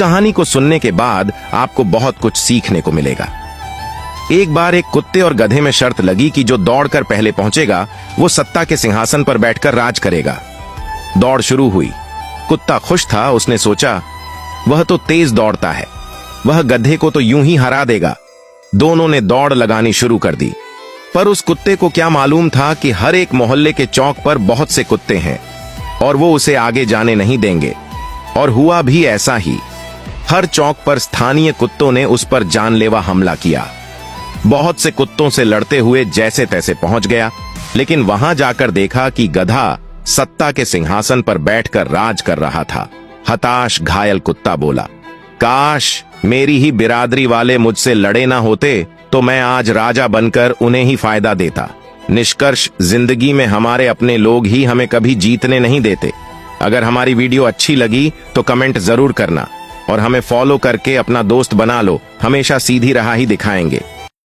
कहानी को सुनने के बाद आपको बहुत कुछ सीखने को मिलेगा। एक बार एक कुत्ते और गधे में शर्त लगी कि जो दौड़कर पहले पहुंचेगा वो सत्ता के सिंहासन पर बैठकर राज करेगा। दौड़ शुरू हुई। कुत्ता खुश था। उसने सोचा वह तो तेज दौड़ता है, वह गधे को तो यूं ही हरा देगा। दोनों ने दौड़ लगानी शुरू कर दी। पर उस कुत्ते को क्या मालूम था कि हर एक मोहल्ले के चौक पर बहुत से कुत्ते हैं और वो उसे आगे जाने नहीं देंगे। और हुआ भी ऐसा ही। हर चौक पर स्थानीय कुत्तों ने उस पर जानलेवा हमला किया। बहुत से कुत्तों से लड़ते हुए जैसे तैसे पहुंच गया, लेकिन वहां जाकर देखा कि गधा सत्ता के सिंहासन पर बैठकर राज कर रहा था। हताश घायल कुत्ता बोला, काश मेरी ही बिरादरी वाले मुझसे लड़े ना होते तो मैं आज राजा बनकर उन्हें ही फायदा देता। निष्कर्ष, जिंदगी में हमारे अपने लोग ही हमें कभी जीतने नहीं देते। अगर हमारी वीडियो अच्छी लगी तो कमेंट जरूर करना और हमें फॉलो करके अपना दोस्त बना लो। हमेशा सीधी राह ही दिखाएंगे।